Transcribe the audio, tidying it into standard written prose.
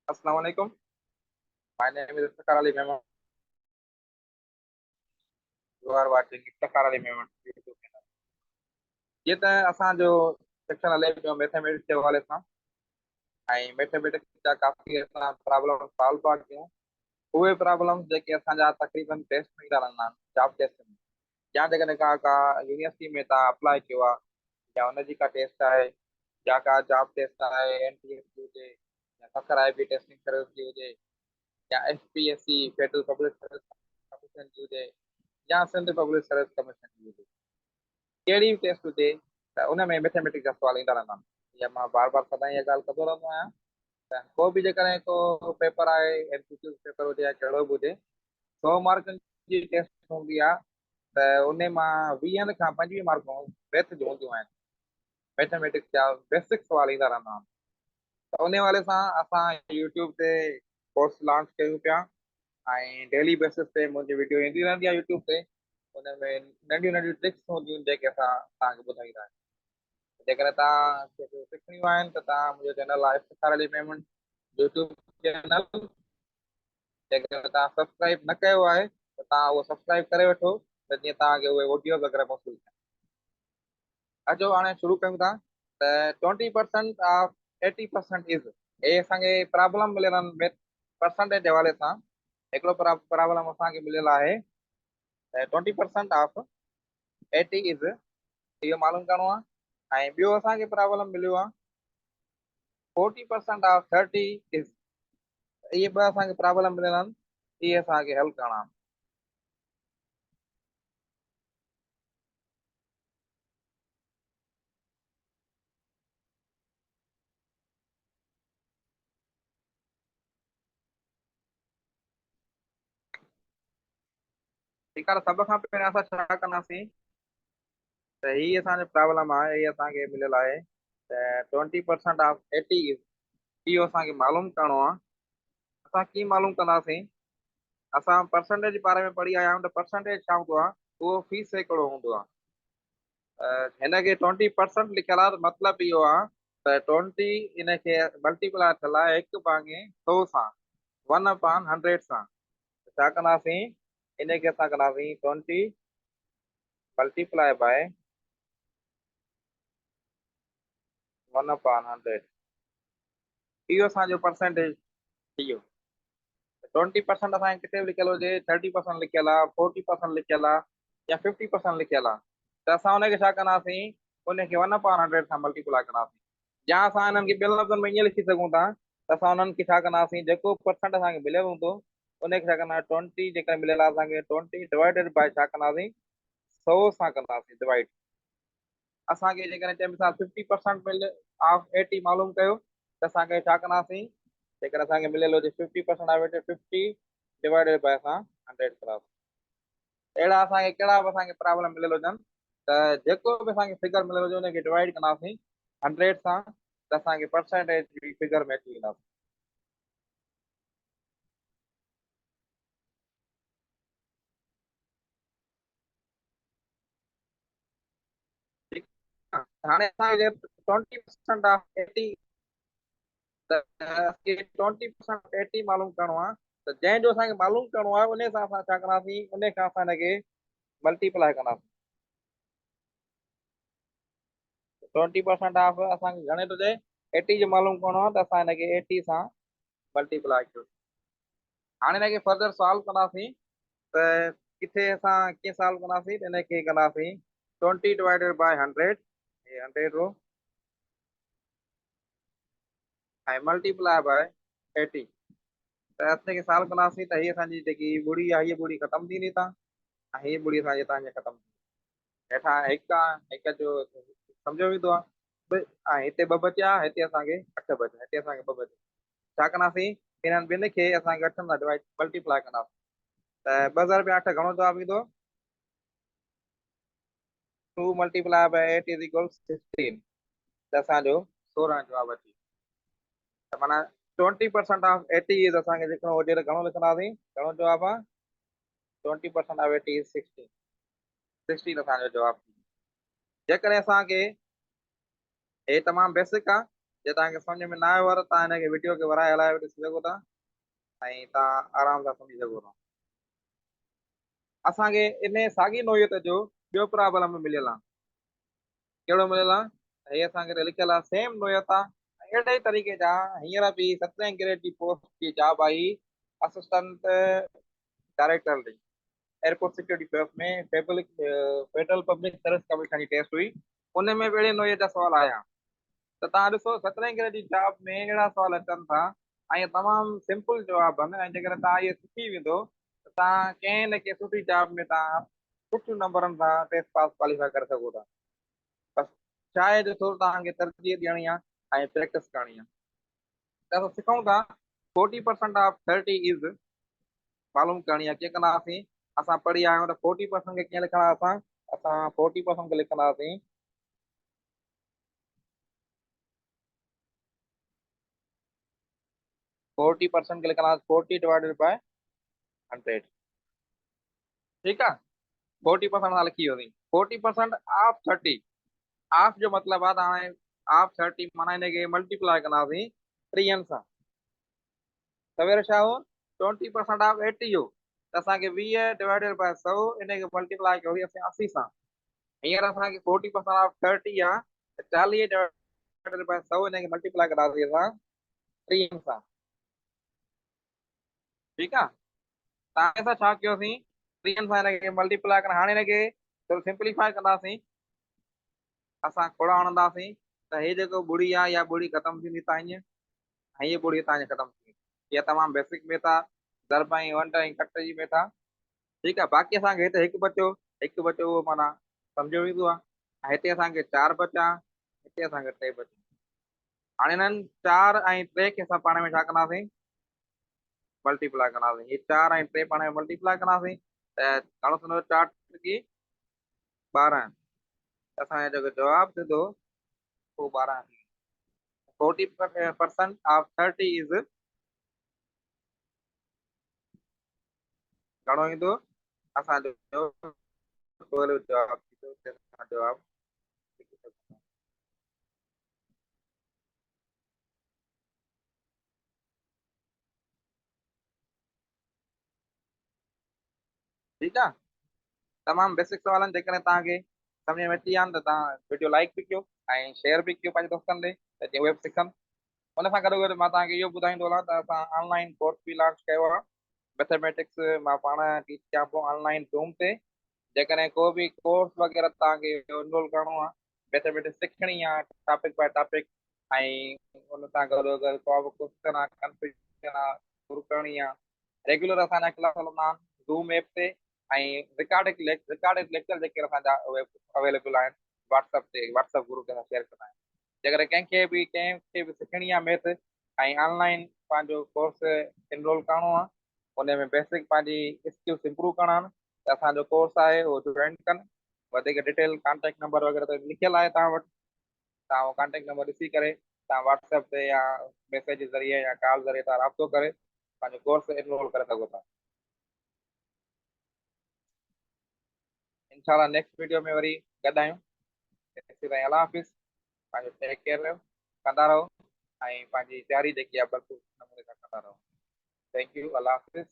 Assalam Alaikum. My name is Iftikhar Memon. You are watching Iftikhar Memon YouTube channel. ये त असांजो section हले पियो मैथमेटिक्स जे हवाले सां ऐं मैथमेटिक्स जा काफ़ी असां प्रॉब्लम सॉल्व पिया कयूं। उहे प्रॉब्लम्स जेके असांजा तक़रीबन टेस्ट में ईंदा रहंदा आहिनि जॉब टेस्ट में या जेकॾहिं का यूनिवर्सिटी में तव्हां अप्लाई कयो आहे या हुनजी का टेस्ट आहे या का जॉब टेस्ट आहे NTSC हुजे या फखर IB टेस्टिंग सर्विस जी हुजे या SPSC federal public service commission जी हुजे या सिंध पब्लिक सर्विस कमीशन जी हुजे कहिड़ी बि टेस्ट हुजे त उन में मैथमेटिक्स जा सुवाल ईंदा रहंदा आहिनि। या मां बार बार सदाईं इहा ॻाल्हि कंदो रहंदो आहियां त को बि जेकॾहिं को पेपर आहे MCQ पेपर हुजे या कहिड़ो बि हुजे 100 मार्कनि जी टेस्ट हूंदी आहे त उन मां 20 खां 25 मार्कूं मैथ जूं हूंदियूं आहिनि। मैथमेटिक्स जा बेसिक सुवाल ईंदा रहंदा आहिनि त उन हवाले सां असां यूट्यूब ते कोर्स लॉन्च कयूं पिया ऐं डेली बेसिस ते मुंहिंजी वीडियो ईंदी रहंदी आहे यूट्यूब ते। उन में नंढियूं नंढियूं ट्रिक्स हूंदियूं आहिनि जेके असां तव्हांखे ॿुधाईंदा आहियूं। जेकॾहिं तव्हांखे सिखणियूं आहिनि त तव्हां मुंहिंजो चैनल आहे इफ्तिखार अली मेमन यूट्यूब चैनल। जेकॾहिं तव्हां सब्सक्राइब न कयो आहे त तव्हां उहो सब्सक्राइब करे वठो त जीअं तव्हांखे उहे ऑडियो वग़ैरह मोकिल थियनि। अचो हाणे शुरू कयूं था त 20% ऑफ 80% इज़ हे असांखे प्रॉब्लम मिलियल आहिनि परसेंटेज जे हवाले सां। हिकिड़ो प्रॉब्लम असांखे मिलियल आहे 20% ऑफ 80 इज़ इहो मालूम करिणो आहे ऐं ॿियो असांखे प्रॉब्लम मिलियो आहे 40% ऑफ 30 इज़। इहे ॿ असांखे प्रॉब्लम मिलियल आहिनि इहे असांखे हल करणा आहिनि। ठीकु आहे सभ खां पहिरियों असां छा कंदासीं त हीअ असांजो प्रॉब्लम आहे हीअ असांखे मिलियल आहे त 20% ऑफ 80 इज़ इहो असांखे मालूम करिणो आहे। असां कीअं मालूम कंदासीं असां परसेंटेज जे बारे में पढ़ी आया आहियूं त परसेंटेज छा हूंदो आहे उहो फी सैकड़ो हूंदो आहे। हिनखे 20% लिखियल आहे त मतिलबु इहो आहे त 20 इनखे मल्टीप्लाई थियल आहे 1 भाङे 100 सां 1/100 सां। छा कंदासीं इनखे असां कंदासीं 20 मल्टीप्लाई बाय 1/100 इहो असांजो परसेंटेज थी वियो। 20% असांखे किथे बि लिखियल हुजे 30% लिखियल आहे 40% लिखियल आहे या 50% लिखियल आहे त असां हुनखे छा कंदासीं उनखे 1/100 सां मल्टीप्लाई कंदासीं। या असां हिननि खे ॿियनि लफ़्ज़नि में ईअं लिखी सघूं था त असां हुननि खे छा कंदासीं जेको परसेंट असांखे मिलियल हूंदो उनखे छा कंदा 20 जेकर मिलियल आहे असांखे 20 डिवाइडेड बाय छा कंदासीं 100 सां कंदासीं डिवाइड। असांखे जेकॾहिं चए मिसाल 50% मिल ऑफ 80 मालूम कयो त असांखे छा कंदासीं जेकर असांखे मिलियल हुजे 50% ऑफ 50 डिवाइडेड बाय असां 100 कंदासीं। अहिड़ा असांखे कहिड़ा बि असांखे प्रॉब्लम मिलियल हुजनि त जेको बि असांखे फिगर मिलियल हुजे हुनखे डिवाइड कंदासीं 100 सां त असांखे परसेंटेज जी फिगर में अची वेंदासीं। ठीकु आहे हाणे असांखे 20% ऑफ 80 त 20% 80 मालूम करिणो आहे त जंहिंजो असांखे मालूम करिणो आहे उन सां असां छा कंदासीं उन खां असां हिनखे मल्टीप्लाई कंदासीं। 20% ऑफ असांखे घणे थो चए 80 जो मालूम करिणो आहे त असां हिनखे 80 सां मल्टीप्लाई कयो। हाणे हिनखे फर्दर सॉल्व कंदासीं त किथे असां कीअं सॉल्व कंदासीं त हिनखे कंदासीं 20 डिवाइडेड बाय 100 100 रो ऐं मल्टीप्लाई बाय 80 त असांखे सॉल्व कंदासीं त हीअ असांजी जेकी ॿुड़ी आहे हीअ ॿुड़ी ख़तमु थींदी था ऐं हीअ ॿुड़ी असांजी तव्हांजे ख़तमु थींदी। हेठां हिकु आहे हिक जो सम्झो वेंदो आहे ऐं हिते ॿ बचिया हिते असांखे 8 बचिया हिते असांखे 2 बचिया। छा कंदासीं हिननि ॿिनि खे असांखे 8 सां डिवाइड मल्टीप्लाई कंदासीं त 2 हज़ार 8 घणो जवाबु ईंदो 2 मल्टीप्लाई बाय 8 इज इक्वल 16 त असांजो 16 जवाबु अची त माना 20% ऑफ 80 इज़ असांखे लिखणो हुजे त घणो लिखंदासीं घणो जवाबु आहे 20% ऑफ 80 इज़ 16 16 असांजो जवाबु। जेकॾहिं असांखे हे तमामु बेसिक आहे जे तव्हांखे सम्झ में न आयो आहे त तव्हां हिनखे वीडियो खे वराए हलाए ॾिसी सघो था ऐं तव्हां आराम सां सम्झी सघो था। असांखे इन साॻी नोयत जो ॿियो प्रॉब्लम मिलियल आहे। कहिड़ो मिलियल आहे? हे असांखे लिखियल आहे सेम नोयत आहे। अहिड़े ई तरीक़े जा हींअर बि 17 ग्रेड जी पोस्ट जी जॉब आई असिस्टेंट डायरेक्टर जी एयरपोर्ट सिक्योरिटी फोर्स में फेडरल पब्लिक सर्विस कमीशन जी टेस्ट हुई। उन में बि अहिड़े नोयत जा सवाल आया। त तव्हां ॾिसो 17 ग्रेड जी जॉब में अहिड़ा सवाल अचनि था ऐं तमामु सिंपल जवाब आहिनि ऐं जेकर तव्हां इहे सिखी वेंदो त तव्हां कंहिं न कंहिं सुठी जॉब में तव्हां सुठियूं नंबरनि सां टेस्ट पास क्वालीफाई करे सघो था। बसि छा आहे जो थोरो तव्हांखे तरजीह ॾियणी आहे ऐं प्रैक्टिस करणी आहे। त असां सिखूं था 40% ऑफ 30 इज़ मालूम करणी आहे। कीअं कंदासीं? असां पढ़ी आया आहियूं त 40% खे कीअं लिखंदा असां 40% खे लिखंदासीं 40% खे लिखंदासीं 40 डिवाइडेड बाय 100। ठीकु आहे? 40% सां लिखी वियोसीं 40% ऑफ 30। ऑफ जो मतिलबु आहे त हाणे ऑफ 30 माना हिनखे मल्टीप्लाए कंदासीं 3 सां। सवेर छा हो 20% ऑफ 80 हो त असांखे 20 डिवाइडेड बाय 100 हिनखे मल्टीप्लाए कयोसीं असां 80 सां। हींअर असांखे 40% ऑफ 30 आहे त 40 डिवाइडेड बाय 100 हिनखे मल्टीप्लाए कंदासीं असां 3 सां। ठीकु आहे? तव्हां सां छा कयोसीं 3 सां हिनखे मल्टीप्लाए करण। हाणे हिनखे थोरो सिंप्लीफाई कंदासीं। असां खोड़ हणंदासीं त हे जेको ॿुड़ी आहे या ॿुड़ी ख़तमु थींदी तव्हां ईअं ऐं हीअ ॿुड़ी तव्हांजी ख़तमु थींदी। इहा तमामु बेसिक मेथ आहे। दरब ऐं वंड ऐं कट जी मेथ आहे। ठीकु आहे? बाक़ी असांखे हिते हिकु बचियो उहो माना सम्झो ईंदो आहे ऐं हिते असांखे 4 बचा हिते असांखे 3 बचा। हाणे हिननि 4 ऐं 3 खे असां पाण में छा कंदासीं मल्टीप्लाए कंदासीं। हीअ 4 ऐं 3 पाण में मल्टीप्लाए कंदासीं त घणो थींदो 4 की 12। असांजो जेको जवाबु थींदो उहो 12। 40% ऑफ 30 इज़ घणो ईंदो असांजो जवाबु। ठीकु आहे? तमामु बेसिक सवाल आहिनि। जेकॾहिं तव्हांखे सम्झ में अची विया आहिनि त तव्हां वीडियो लाइक बि कयो ऐं शेयर बि कयो पंहिंजे दोस्तनि ॾे त जीअं उहे बि सिखनि। हुन सां गॾो गॾु मां तव्हांखे इहो ॿुधाईंदो हलां त असां ऑनलाइन कोर्स बि लॉन्च कयो आहे। मैथमेटिक्स मां पाण टीच कयां पियो ऑनलाइन ज़ूम ते। जेकॾहिं को बि कोर्स वग़ैरह तव्हांखे इनरोल करिणो आहे मैथमेटिक्स सिखणी आहे टॉपिक बाय टॉपिक ऐं हुन सां गॾो गॾु को बि क्वेश्चन आहे कंफ्यूजन आहे दूर करणी आहे रेगुलर असांजा क्लास हलंदा आहिनि ज़ूम ऐप ते ऐं रिकॉर्डेड लेक्चर जेके असांजा उहे अवेलेबल आहिनि व्हाट्सअप ग्रुप ते असां शेयर कंदा आहियूं। जेकॾहिं कंहिंखे बि सिखणी आहे मैथ ऐं ऑनलाइन पंहिंजो कोर्स इनरोल करिणो आहे उन में बेसिक पंहिंजी स्किल्स इंप्रूव करणा आहिनि त असांजो कोर्स आहे उहो जॉइन कनि। वधीक डिटेल कॉन्टेक्ट नंबर वग़ैरह त लिखियल आहे तव्हां वटि। तव्हां उहो कॉन्टेक्ट नंबर ॾिसी करे तव्हां व्हाट्सएप ते या मैसेज जे ज़रिए या कॉल ज़रिए तव्हां राब्तो करे पंहिंजो कोर्स इनरोल करे सघो था। इंशाल्लाह नेक्स्ट वीडियो में वरी गॾु आहियूं। तेसिताईं अल्लाह हाफ़िज़। पंहिंजो टेक केयर रहो कंदा रहो ऐं पंहिंजी तयारी जेकी आहे भरपूर नमूने सां कंदा रहो। Thank U. अल्लाह हाफ़िज़।